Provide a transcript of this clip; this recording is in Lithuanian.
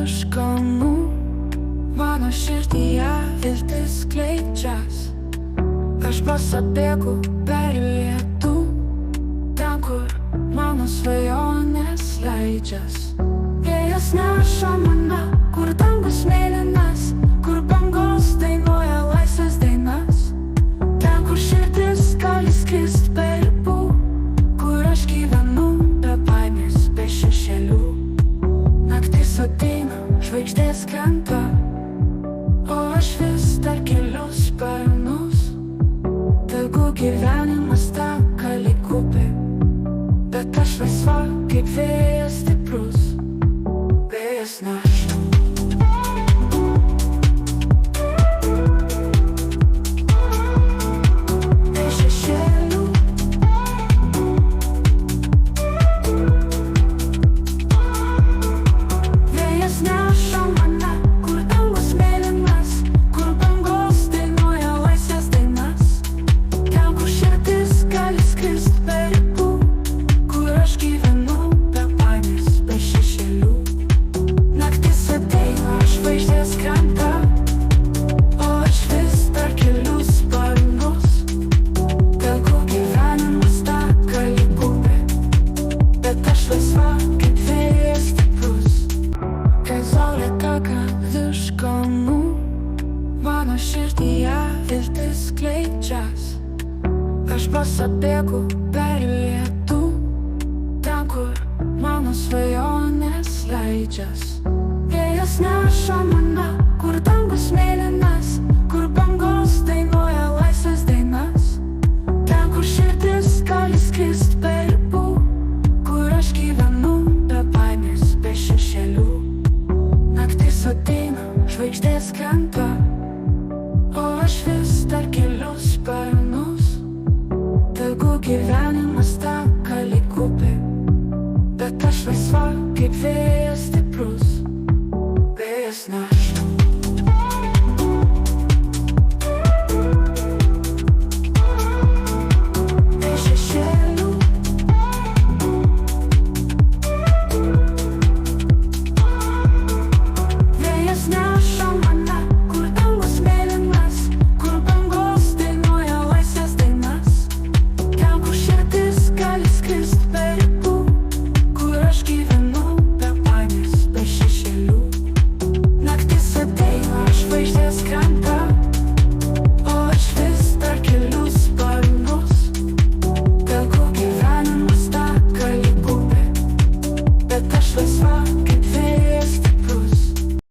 virš kalnų, mano širdyje viltis skleidžias. Aš pasabėgu per lietų, ten, kur mano svajonės leidžias. Vėjas neša mane, kur dangus mėlynas, kur bangos dainuoja laisvės dainas. Ten, kur širdis gali skrist be ribų, kur aš gyvenu be baimės, be šešėlių. Naktis ateina, žvaigždės krenta, o aš vis dar keliu sparnus. Tegu gyvenimas teka lyg upė, bet aš laisva kaip vėjas stiprus. Vėjas neša be šešėlių. Vėjas neša mane, kur dangus mėlynas, kur bangos dainuoja laisvės dainas. Ten, kur širdis gali skrist be ribų, kur aš gyvenu be baimės, be šešėlių. Naktis ateina, žvaigždės krenta, o aš vis dar keliu sparnus. Tegu gyvenimas teka lyg upė, bet aš laisva kaip vėjas stiprus. Kai saulė teka virš kalnų, mano širdyje viltis skleidžias. Aš pasabėgu per lietų, ten, kur mano svajonės leidžias. Vėjas neša mane, kur dangus mėlynas, kur bangos dainuoja laisvės dainas. Ten, kur širdis gali skrist be ribų, kur aš gyvenu be baimės, be šešėlių. Naktis ateina, žvaigždės krenta, o aš vis dar keliu sparnus. Tegu gyvenimas teka lyg upė, bet aš laisva kaip vėjas stiprus. Vėjas neša be šešėlių. Vėjas neša mane, kur dangus mėlynas, kur bangos dainuoja laisvės dainas. Ten, kur širdis gali skrist be ribų, kur aš gyvenu be baimės, be šešėlių. Naktis ateina, žvaigždės krenta, o aš vis dar keliu sparnus. Tegu gyvenimas teka lyg upė, bet aš laisva kaip